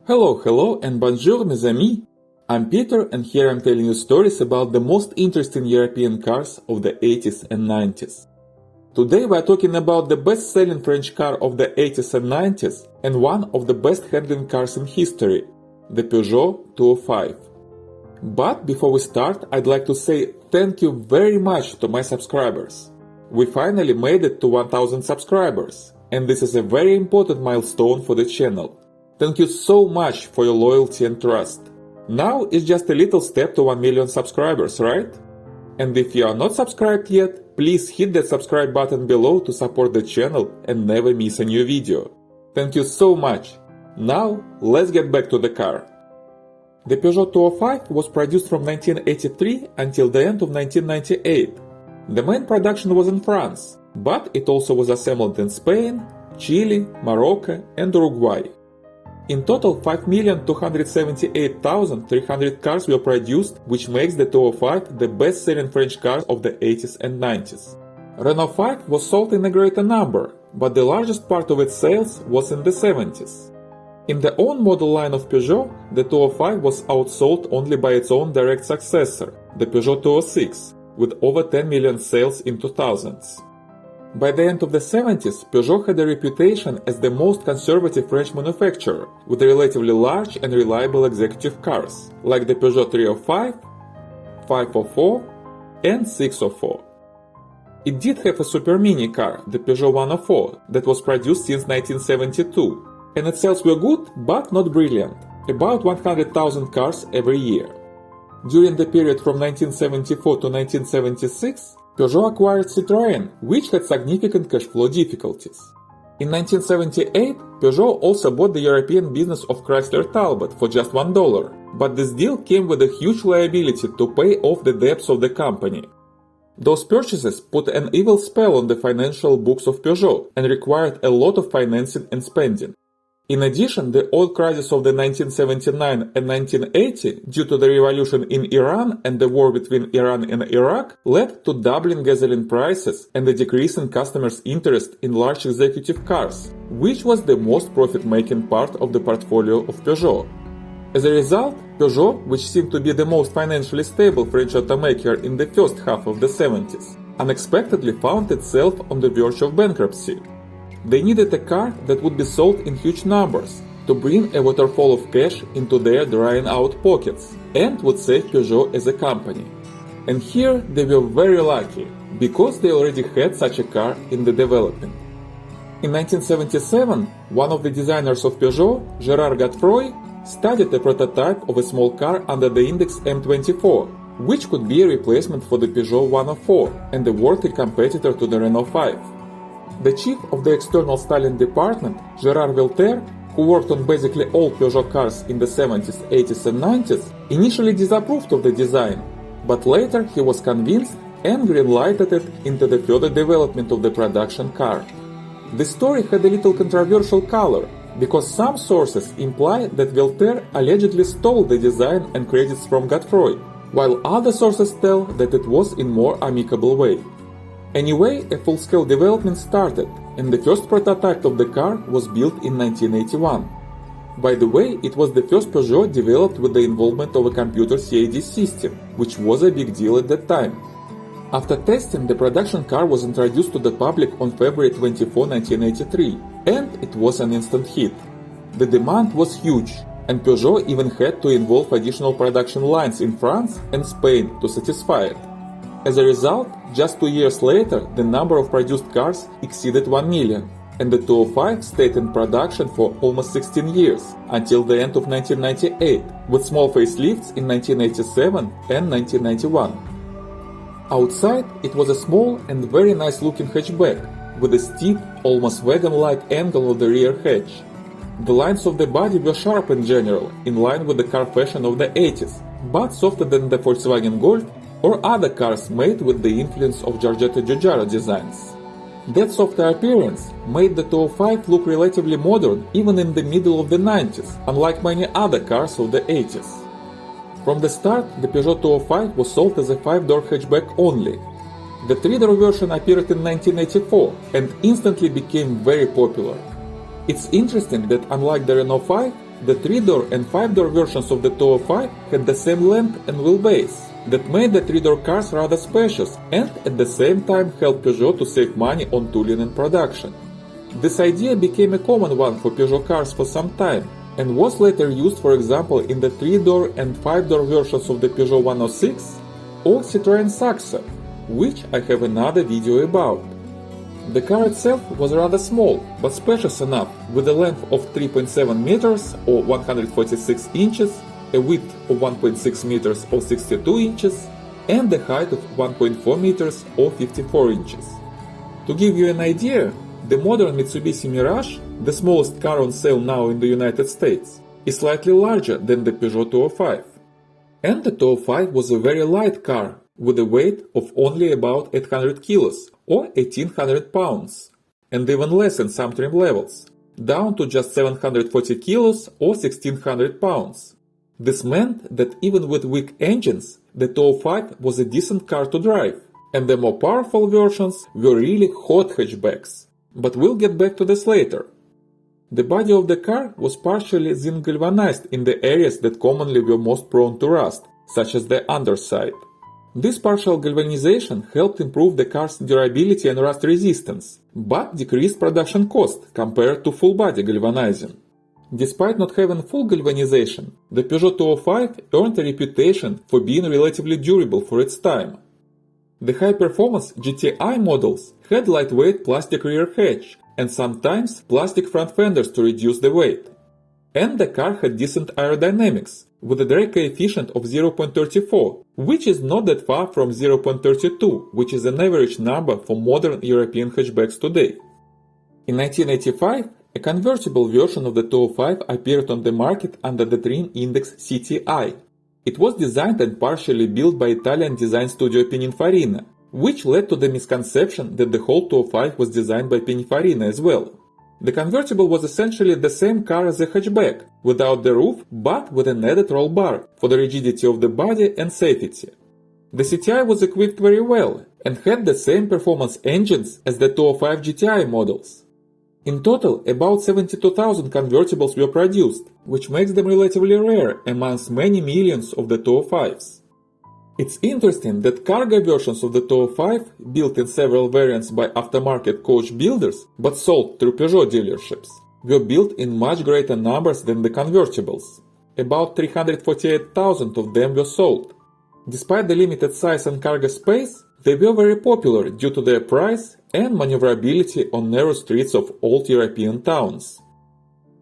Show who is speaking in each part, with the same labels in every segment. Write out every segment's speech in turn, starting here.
Speaker 1: Hello and bonjour mes amis! I'm Peter and here I'm telling you stories about the most interesting European cars of the 80s and 90s. Today we are talking about the best-selling French car of the 80s and 90s and one of the best handling cars in history, the Peugeot 205. But before we start, I'd like to say thank you very much to my subscribers. We finally made it to 1000 subscribers, and this is a very important milestone for the channel. Thank you so much for your loyalty and trust. Now it's just a little step to 1 million subscribers, right? And if you are not subscribed yet, please hit that subscribe button below to support the channel and never miss a new video. Thank you so much. Now let's get back to the car. The Peugeot 205 was produced from 1983 until the end of 1998. The main production was in France, but it also was assembled in Spain, Chile, Morocco and Uruguay. In total, 5,278,300 cars were produced, which makes the 205 the best-selling French car of the 80s and 90s. Renault 5 was sold in a greater number, but the largest part of its sales was in the 70s. In the own model line of Peugeot, the 205 was outsold only by its own direct successor, the Peugeot 206, with over 10 million sales in 2000s. By the end of the 70s, Peugeot had a reputation as the most conservative French manufacturer, with relatively large and reliable executive cars, like the Peugeot 305, 504 and 604. It did have a super mini car, the Peugeot 104, that was produced since 1972, and its sales were good but not brilliant, about 100,000 cars every year. During the period from 1974 to 1976, Peugeot acquired Citroën, which had significant cash flow difficulties. In 1978, Peugeot also bought the European business of Chrysler Talbot for just $1, but this deal came with a huge liability to pay off the debts of the company. Those purchases put an evil spell on the financial books of Peugeot and required a lot of financing and spending. In addition, the oil crisis of the 1979 and 1980, due to the revolution in Iran and the war between Iran and Iraq, led to doubling gasoline prices and a decrease in customers' interest in large executive cars, which was the most profit-making part of the portfolio of Peugeot. As a result, Peugeot, which seemed to be the most financially stable French automaker in the first half of the 70s, unexpectedly found itself on the verge of bankruptcy. They needed a car that would be sold in huge numbers to bring a waterfall of cash into their drying out pockets and would save Peugeot as a company. And here they were very lucky, because they already had such a car in the development. In 1977, one of the designers of Peugeot, Gérard Godefroy, studied a prototype of a small car under the index M24, which could be a replacement for the Peugeot 104 and a worthy competitor to the Renault 5. The chief of the external styling department, Gérard Velter, who worked on basically all Peugeot cars in the 70s, 80s and 90s, initially disapproved of the design, but later he was convinced and green-lighted it into the further development of the production car. The story had a little controversial color, because some sources imply that Velter allegedly stole the design and credits from Godefroy, while other sources tell that it was in more amicable way. Anyway, a full-scale development started, and the first prototype of the car was built in 1981. By the way, it was the first Peugeot developed with the involvement of a computer CAD system, which was a big deal at that time. After testing, the production car was introduced to the public on February 24, 1983, and it was an instant hit. The demand was huge, and Peugeot even had to involve additional production lines in France and Spain to satisfy it. As a result, just 2 years later, the number of produced cars exceeded 1 million, and the 205 stayed in production for almost 16 years, until the end of 1998, with small facelifts in 1987 and 1991. Outside, it was a small and very nice-looking hatchback, with a steep, almost wagon-like angle of the rear hatch. The lines of the body were sharp in general, in line with the car fashion of the 80s, but softer than the Volkswagen Golf or other cars made with the influence of Giorgetto Giugiaro designs. That softer appearance made the 205 look relatively modern even in the middle of the 90s, unlike many other cars of the 80s. From the start, the Peugeot 205 was sold as a 5-door hatchback only. The 3-door version appeared in 1984 and instantly became very popular. It's interesting that unlike the Renault 5, the 3-door and 5-door versions of the 205 had the same length and wheelbase. That made the 3-door cars rather spacious and at the same time helped Peugeot to save money on tooling and production. This idea became a common one for Peugeot cars for some time and was later used, for example, in the 3-door and 5-door versions of the Peugeot 106 or Citroën Saxo, which I have another video about. The car itself was rather small, but spacious enough, with a length of 3.7 meters or 146 inches, a width of 1.6 meters or 62 inches, and a height of 1.4 meters or 54 inches. To give you an idea, the modern Mitsubishi Mirage, the smallest car on sale now in the United States, is slightly larger than the Peugeot 205. And the 205 was a very light car, with a weight of only about 800 kilos or 1800 pounds, and even less in some trim levels, down to just 740 kilos or 1600 pounds. This meant that even with weak engines, the 205 was a decent car to drive, and the more powerful versions were really hot hatchbacks. But we'll get back to this later. The body of the car was partially zinc galvanized in the areas that commonly were most prone to rust, such as the underside. This partial galvanization helped improve the car's durability and rust resistance, but decreased production cost compared to full-body galvanizing. Despite not having full galvanization, the Peugeot 205 earned a reputation for being relatively durable for its time. The high-performance GTI models had lightweight plastic rear hatch and sometimes plastic front fenders to reduce the weight. And the car had decent aerodynamics, with a drag coefficient of 0.34, which is not that far from 0.32, which is an average number for modern European hatchbacks today. In 1985, a convertible version of the 205 appeared on the market under the trim index CTI. It was designed and partially built by Italian design studio Pininfarina, which led to the misconception that the whole 205 was designed by Pininfarina as well. The convertible was essentially the same car as a hatchback, without the roof but with an added roll bar for the rigidity of the body and safety. The CTI was equipped very well and had the same performance engines as the 205 GTI models. In total, about 72,000 convertibles were produced, which makes them relatively rare amongst many millions of the 205s. It's interesting that cargo versions of the 205, built in several variants by aftermarket coach builders but sold through Peugeot dealerships, were built in much greater numbers than the convertibles. About 348,000 of them were sold. Despite the limited size and cargo space, they were very popular due to their price and maneuverability on narrow streets of old European towns.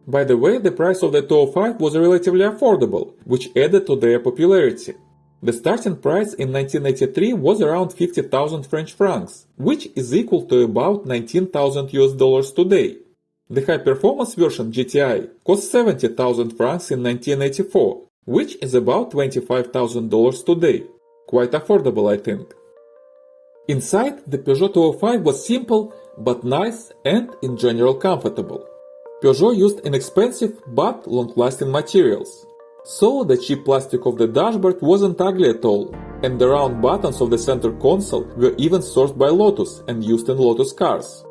Speaker 1: By the way, the price of the 205 was relatively affordable, which added to their popularity. The starting price in 1983 was around 50,000 French francs, which is equal to about 19,000 US dollars today. The high-performance version GTI cost 70,000 francs in 1984, which is about $25,000 today. Quite affordable, I think. Inside, the Peugeot 205 was simple, but nice and in general comfortable. Peugeot used inexpensive but long-lasting materials. So the cheap plastic of the dashboard wasn't ugly at all, and the round buttons of the center console were even sourced by Lotus and used in Lotus cars.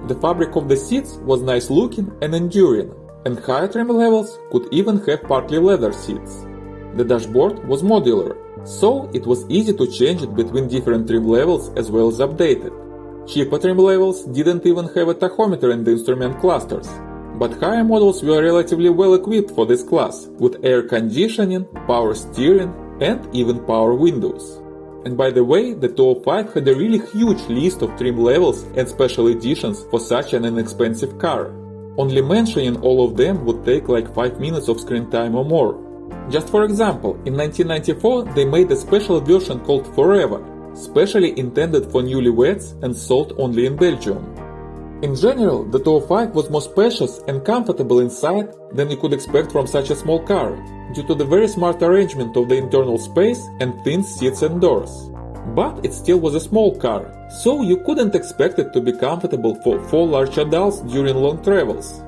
Speaker 1: The fabric of the seats was nice looking and enduring, and higher trim levels could even have partly leather seats. The dashboard was modular, so it was easy to change it between different trim levels as well as update it. Cheaper trim levels didn't even have a tachometer in the instrument clusters, but higher models were relatively well equipped for this class, with air conditioning, power steering, and even power windows. And by the way, the 205 had a really huge list of trim levels and special editions for such an inexpensive car. Only mentioning all of them would take like 5 minutes of screen time or more. Just for example, in 1994 they made a special version called Forever, specially intended for newlyweds and sold only in Belgium. In general, the 205 was more spacious and comfortable inside than you could expect from such a small car, due to the very smart arrangement of the internal space and thin seats and doors. But it still was a small car, so you couldn't expect it to be comfortable for 4 large adults during long travels.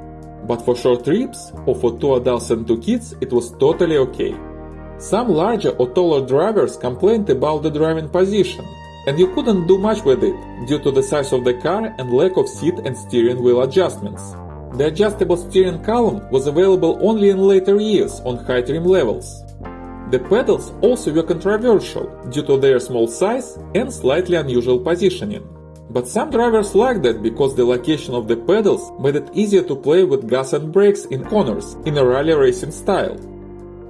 Speaker 1: But for short trips, or for 2 adults and 2 kids, it was totally okay. Some larger or taller drivers complained about the driving position, and you couldn't do much with it due to the size of the car and lack of seat and steering wheel adjustments. The adjustable steering column was available only in later years on high trim levels. The pedals also were controversial due to their small size and slightly unusual positioning. But some drivers liked that because the location of the pedals made it easier to play with gas and brakes in corners in a rally racing style.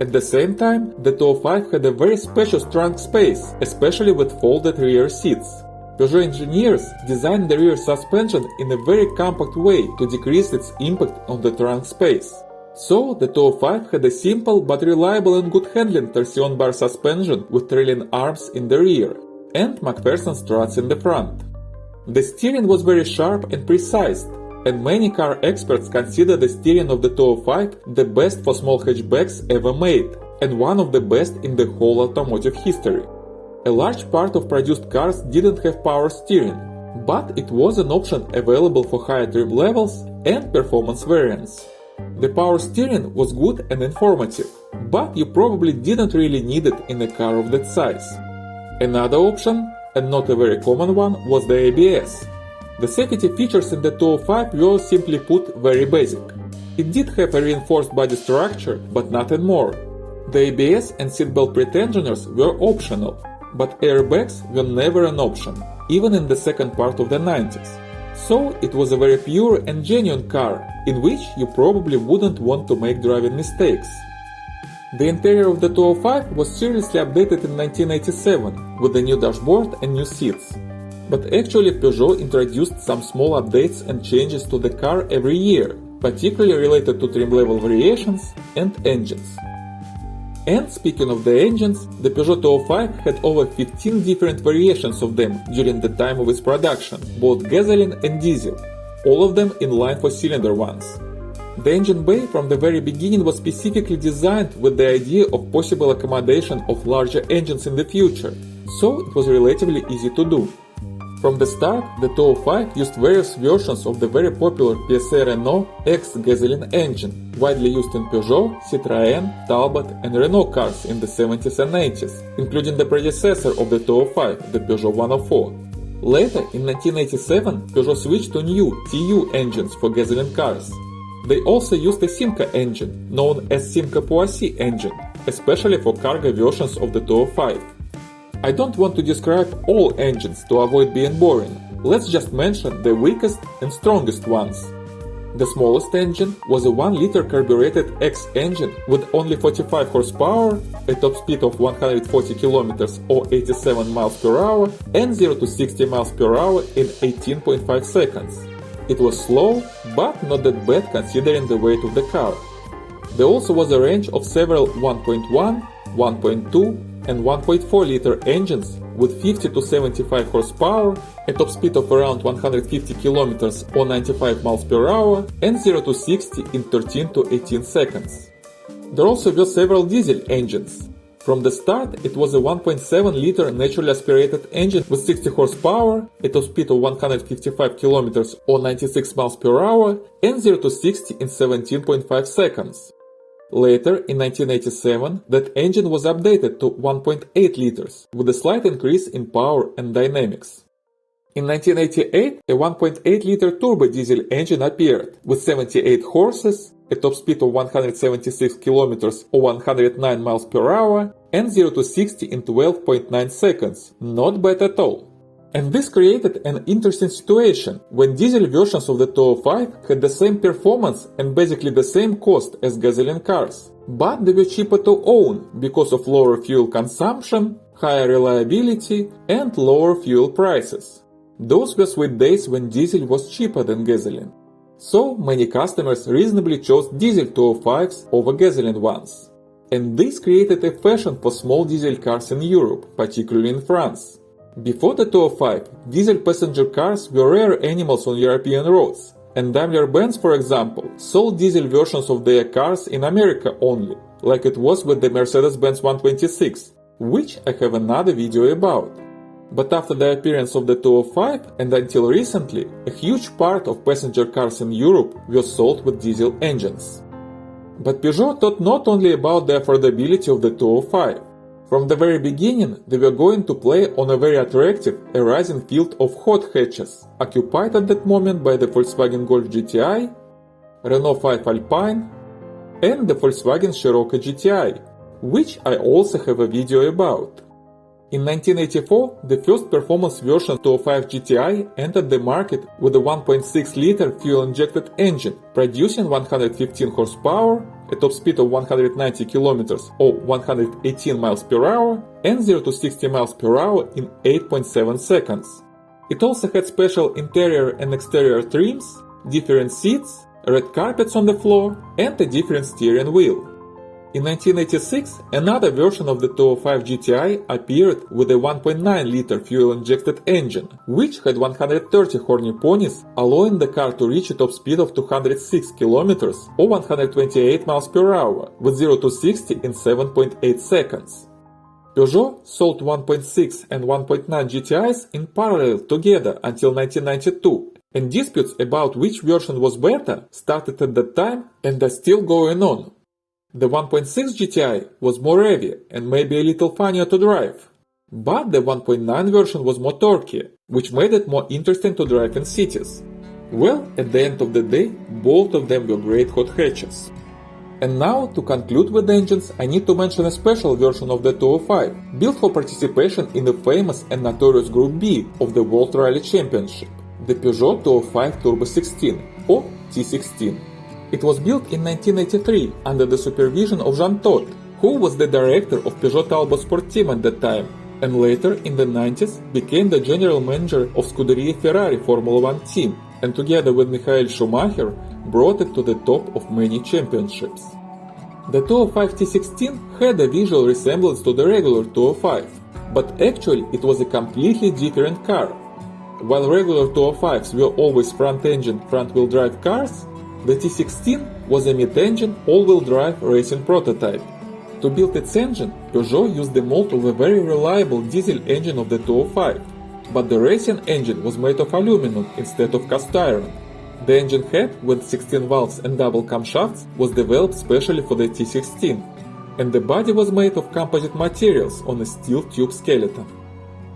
Speaker 1: At the same time, the 205 had a very spacious trunk space, especially with folded rear seats. Peugeot engineers designed the rear suspension in a very compact way to decrease its impact on the trunk space. So, the 205 had a simple but reliable and good handling torsion bar suspension with trailing arms in the rear, and McPherson struts in the front. The steering was very sharp and précised, and many car experts consider the steering of the 205 the best for small hatchbacks ever made, and one of the best in the whole automotive history. A large part of produced cars didn't have power steering, but it was an option available for higher trim levels and performance variants. The power steering was good and informative, but you probably didn't really need it in a car of that size. Another option, and not a very common one, was the ABS. The safety features in the 205 were simply put very basic. It did have a reinforced body structure, but nothing more. The ABS and seatbelt pretensioners were optional, but airbags were never an option, even in the second part of the 90s. So it was a very pure and genuine car, in which you probably wouldn't want to make driving mistakes. The interior of the 205 was seriously updated in 1987 with a new dashboard and new seats. But actually Peugeot introduced some small updates and changes to the car every year, particularly related to trim level variations and engines. And speaking of the engines, the Peugeot 205 had over 15 different variations of them during the time of its production, both gasoline and diesel, all of them in line for cylinder ones. The engine bay from the very beginning was specifically designed with the idea of possible accommodation of larger engines in the future, so it was relatively easy to do. From the start, the 205 used various versions of the very popular PSA Renault X gasoline engine, widely used in Peugeot, Citroën, Talbot and Renault cars in the 70s and 80s, including the predecessor of the 205, the Peugeot 104. Later, in 1987, Peugeot switched to new TU engines for gasoline cars. They also used a Simca engine, known as Simca Poissy engine, especially for cargo versions of the 205. I don't want to describe all engines to avoid being boring. Let's just mention the weakest and strongest ones. The smallest engine was a 1-liter carbureted X engine with only 45 horsepower, a top speed of 140 km or 87 miles per hour, and 0 to 60 miles per hour in 18.5 seconds. It was slow, but not that bad considering the weight of the car. There also was a range of several 1.1, 1.2, and 1.4-liter engines with 50 to 75 horsepower, a top speed of around 150 km or 95 miles per hour, and 0 to 60 in 13 to 18 seconds. There also were several diesel engines. From the start, it was a 1.7-liter naturally aspirated engine with 60 horsepower, a top speed of 155 km or 96 miles per hour, and 0 to 60 in 17.5 seconds. Later, in 1987, that engine was updated to 1.8 liters, with a slight increase in power and dynamics. In 1988, a 1.8-liter turbo diesel engine appeared, with 78 horses, a top speed of 176 km or 109 miles per hour, and 0 to 60 in 12.9 seconds. Not bad at all. And this created an interesting situation when diesel versions of the 205 had the same performance and basically the same cost as gasoline cars, but they were cheaper to own because of lower fuel consumption, higher reliability, and lower fuel prices. Those were sweet days when diesel was cheaper than gasoline. So many customers reasonably chose diesel 205s over gasoline ones. And this created a fashion for small diesel cars in Europe, particularly in France. Before the 205, diesel passenger cars were rare animals on European roads, and Daimler-Benz, for example, sold diesel versions of their cars in America only, like it was with the Mercedes-Benz 126, which I have another video about. But after the appearance of the 205 and until recently, a huge part of passenger cars in Europe were sold with diesel engines. But Peugeot thought not only about the affordability of the 205. From the very beginning, they were going to play on a very attractive, a rising field of hot hatches, occupied at that moment by the Volkswagen Golf GTI, Renault 5 Alpine, and the Volkswagen Scirocco GTI, which I also have a video about. In 1984, the first performance version 205 GTI entered the market with a 1.6-liter fuel-injected engine, producing 115 horsepower, a top speed of 190 km or 118 miles per hour, and 0 to 60 miles per hour in 8.7 seconds. It also had special interior and exterior trims, different seats, red carpets on the floor, and a different steering wheel. In 1986, another version of the 205 GTI appeared with a 1.9-liter fuel-injected engine, which had 130 horny ponies, allowing the car to reach a top speed of 206 km or 128 miles per hour, with 0 to 60 in 7.8 seconds. Peugeot sold 1.6 and 1.9 GTIs in parallel together until 1992, and disputes about which version was better started at that time and are still going on. The 1.6 GTI was more heavy and maybe a little funnier to drive, but the 1.9 version was more torquey, which made it more interesting to drive in cities. Well, at the end of the day, both of them were great hot hatches. And now, to conclude with engines, I need to mention a special version of the 205, built for participation in the famous and notorious Group B of the World Rally Championship, the Peugeot 205 Turbo 16, or T16. It was built in 1983 under the supervision of Jean Todt, who was the director of Peugeot Talbot Sport Team at that time, and later in the 90s became the general manager of Scuderia Ferrari Formula 1 team, and together with Michael Schumacher brought it to the top of many championships. The 205 T16 had a visual resemblance to the regular 205, but actually it was a completely different car. While regular 205s were always front-engine, front-wheel drive cars, the T16 was a mid-engine, all-wheel drive racing prototype. To build its engine, Peugeot used the mold of a very reliable diesel engine of the 205, but the racing engine was made of aluminum instead of cast iron. The engine head with 16 valves and double camshafts was developed specially for the T16, and the body was made of composite materials on a steel tube skeleton.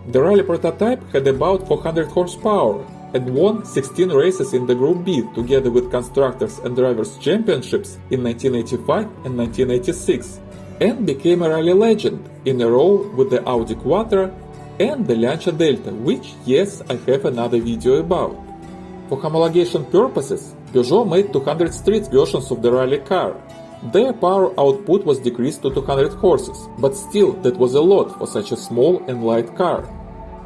Speaker 1: The rally prototype had about 400 horsepower and won 16 races in the Group B together with Constructors and Drivers Championships in 1985 and 1986, and became a rally legend in a row with the Audi Quattro and the Lancia Delta, which, yes, I have another video about. For homologation purposes, Peugeot made 200 street versions of the rally car. Their power output was decreased to 200 horses, but still that was a lot for such a small and light car.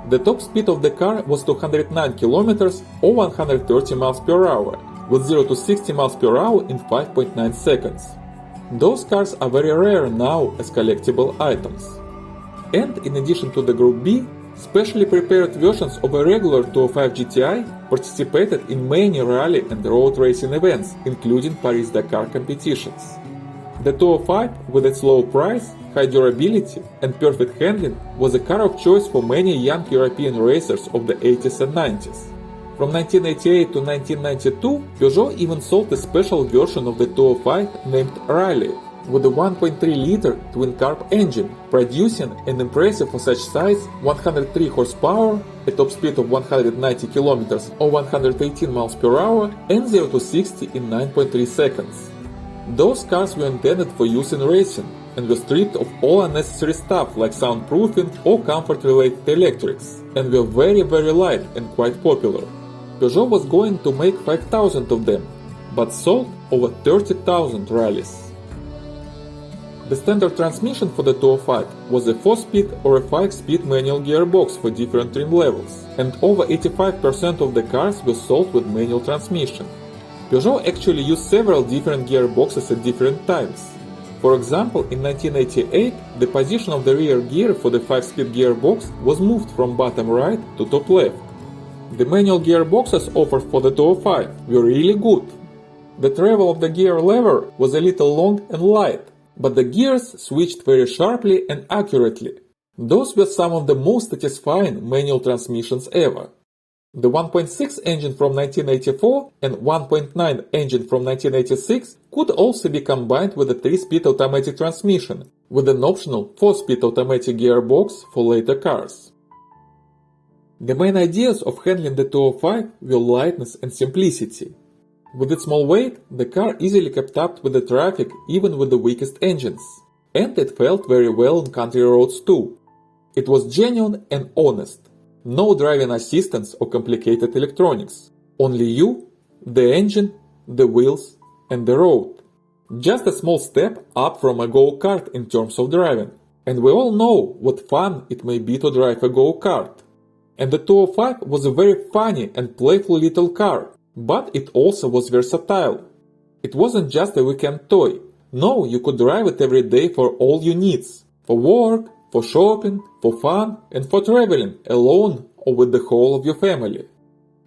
Speaker 1: The top speed of the car was 209 km or 130 miles per hour, with 0 to 60 miles per hour in 5.9 seconds. Those cars are very rare now as collectible items. And in addition to the Group B, specially prepared versions of a regular 205 GTI participated in many rally and road racing events, including Paris-Dakar competitions. The 205, with its low price, high durability, and perfect handling, was a car of choice for many young European racers of the 80s and 90s. From 1988 to 1992, Peugeot even sold a special version of the 205 named Rally, with a 1.3-liter twin-carb engine, producing an impressive for such size 103 horsepower, a top speed of 190 km or 118 miles per hour, and 0 to 60 in 9.3 seconds. Those cars were intended for use in racing and were stripped of all unnecessary stuff like soundproofing or comfort-related electrics, and were very light and quite popular. Peugeot was going to make 5,000 of them, but sold over 30,000 rallies. The standard transmission for the 205 was a 4-speed or a 5-speed manual gearbox for different trim levels, and over 85% of the cars were sold with manual transmission. Peugeot actually used several different gearboxes at different times. For example, in 1988, the position of the rear gear for the 5-speed gearbox was moved from bottom right to top left. The manual gearboxes offered for the 205 were really good. The travel of the gear lever was a little long and light, but the gears switched very sharply and accurately. Those were some of the most satisfying manual transmissions ever. The 1.6 engine from 1984 and 1.9 engine from 1986 could also be combined with a 3-speed automatic transmission, with an optional 4-speed automatic gearbox for later cars. The main ideas of handling the 205 were lightness and simplicity. With its small weight, the car easily kept up with the traffic even with the weakest engines. And it felt very well on country roads too. It was genuine and honest. No driving assistance or complicated electronics. Only you, the engine, the wheels, and the road. Just a small step up from a go-kart in terms of driving. And we all know what fun it may be to drive a go-kart. And the 205 was a very funny and playful little car, but it also was versatile. It wasn't just a weekend toy. No, you could drive it every day for all your needs. For work, for shopping, for fun, and for traveling, alone or with the whole of your family.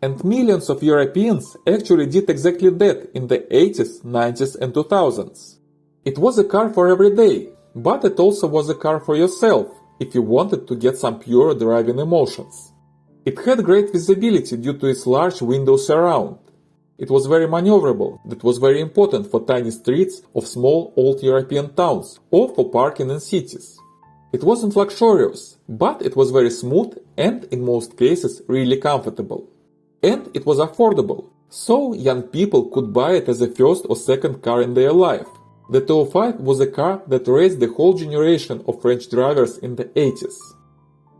Speaker 1: And millions of Europeans actually did exactly that in the 80s, 90s and 2000s. It was a car for every day, but it also was a car for yourself, if you wanted to get some pure driving emotions. It had great visibility due to its large windows around. It was very maneuverable, that was very important for tiny streets of small old European towns or for parking in cities. It wasn't luxurious, but it was very smooth and, in most cases, really comfortable. And it was affordable, so young people could buy it as a first or second car in their life. The 205 was a car that raised the whole generation of French drivers in the 80s.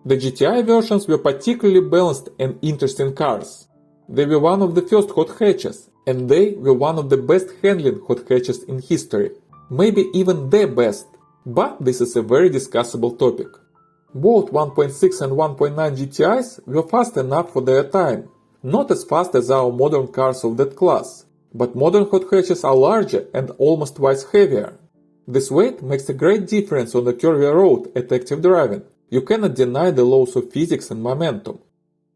Speaker 1: The GTI versions were particularly balanced and interesting cars. They were one of the first hot hatches, and they were one of the best handling hot hatches in history. Maybe even the best, but this is a very discussable topic. Both 1.6 and 1.9 GTIs were fast enough for their time. Not as fast as our modern cars of that class, but modern hot hatches are larger and almost twice heavier. This weight makes a great difference on a curvy road at active driving. You cannot deny the laws of physics and momentum.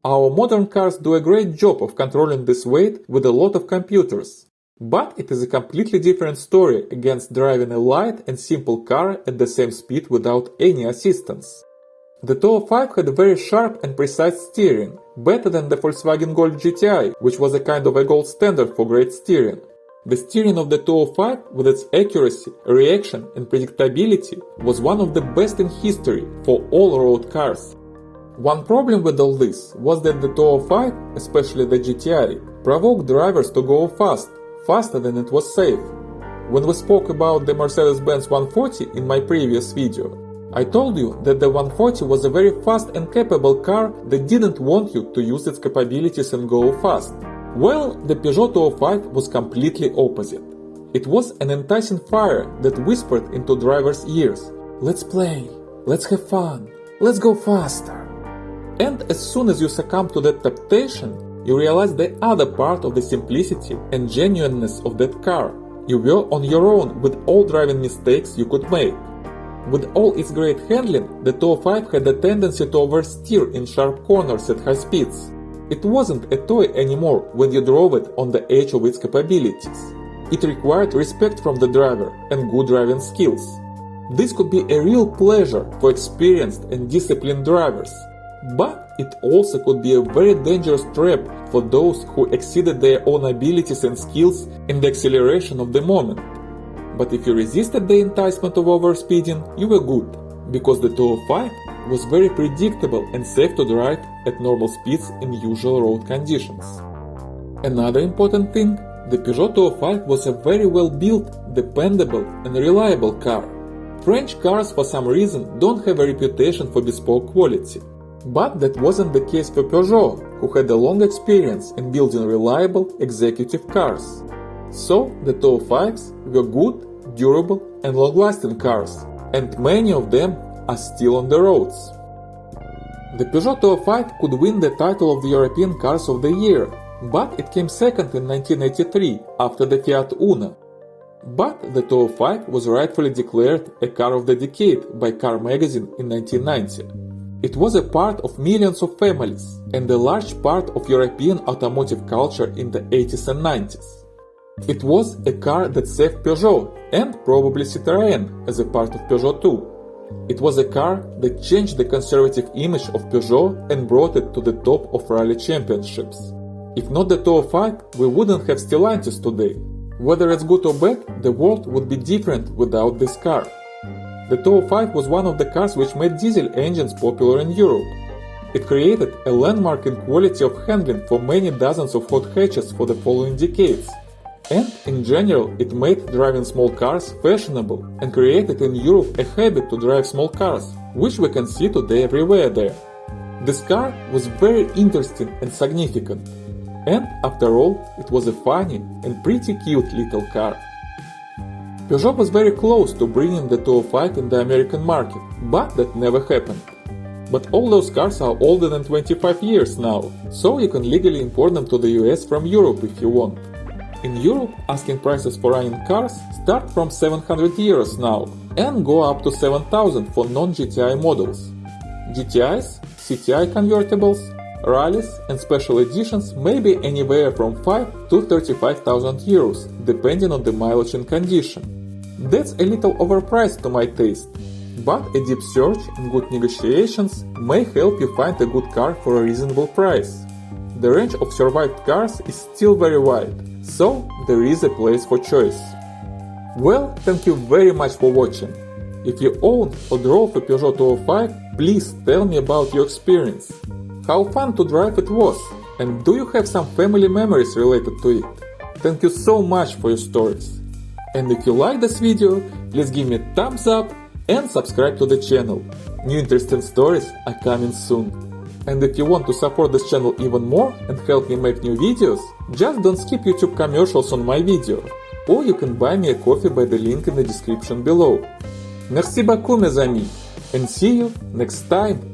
Speaker 1: Our modern cars do a great job of controlling this weight with a lot of computers. But it is a completely different story against driving a light and simple car at the same speed without any assistance. The 205 had a very sharp and precise steering, better than the Volkswagen Golf GTI, which was a kind of a gold standard for great steering. The steering of the 205, with its accuracy, reaction and predictability, was one of the best in history for all road cars. One problem with all this was that the 205, especially the GTI, provoked drivers to go fast, faster than it was safe. When we spoke about the Mercedes-Benz 140 in my previous video, I told you that the 140 was a very fast and capable car that didn't want you to use its capabilities and go fast. Well, the Peugeot 205 was completely opposite. It was an enticing fire that whispered into drivers' ears, "Let's play, let's have fun, let's go faster." And as soon as you succumb to that temptation, you realize the other part of the simplicity and genuineness of that car. You were on your own with all driving mistakes you could make. With all its great handling, the 205 had a tendency to oversteer in sharp corners at high speeds. It wasn't a toy anymore when you drove it on the edge of its capabilities. It required respect from the driver and good driving skills. This could be a real pleasure for experienced and disciplined drivers, but it also could be a very dangerous trap for those who exceeded their own abilities and skills in the acceleration of the moment. But if you resisted the enticement of overspeeding, you were good, because the 205 was very predictable and safe to drive at normal speeds in usual road conditions. Another important thing, the Peugeot 205 was a very well built, dependable and reliable car. French cars for some reason don't have a reputation for bespoke quality. But that wasn't the case for Peugeot, who had a long experience in building reliable executive cars. So the 205s were good, durable and long-lasting cars, and many of them are still on the roads. The Peugeot 205 could win the title of the European Cars of the Year, but it came second in 1983 after the Fiat Uno. But the 205 was rightfully declared a car of the decade by Car magazine in 1990. It was a part of millions of families and a large part of European automotive culture in the 80s and 90s. It was a car that saved Peugeot and probably Citroën as a part of Peugeot too. It was a car that changed the conservative image of Peugeot and brought it to the top of rally championships. If not the 205, we wouldn't have Stellantis today. Whether it's good or bad, the world would be different without this car. The 205 was one of the cars which made diesel engines popular in Europe. It created a landmark in quality of handling for many dozens of hot hatches for the following decades. And in general, it made driving small cars fashionable and created in Europe a habit to drive small cars, which we can see today everywhere there. This car was very interesting and significant. And after all, it was a funny and pretty cute little car. Peugeot was very close to bringing the 205 in the American market, but that never happened. But all those cars are older than 25 years now, so you can legally import them to the US from Europe if you want. In Europe, asking prices for running cars start from 700 euros now and go up to 7,000 for non-GTI models. GTIs, CTI convertibles, rallies and special editions may be anywhere from 5 to 35,000 euros, depending on the mileage and condition. That's a little overpriced to my taste, but a deep search and good negotiations may help you find a good car for a reasonable price. The range of survived cars is still very wide, so there is a place for choice. Well, thank you very much for watching. If you own or drove a Peugeot 205, please tell me about your experience. How fun to drive it was, and do you have some family memories related to it? Thank you so much for your stories. And if you like this video, please give me a thumbs up and subscribe to the channel. New interesting stories are coming soon. And if you want to support this channel even more and help me make new videos, just don't skip YouTube commercials on my video. Or you can buy me a coffee by the link in the description below. Merci beaucoup mes amis, and see you next time.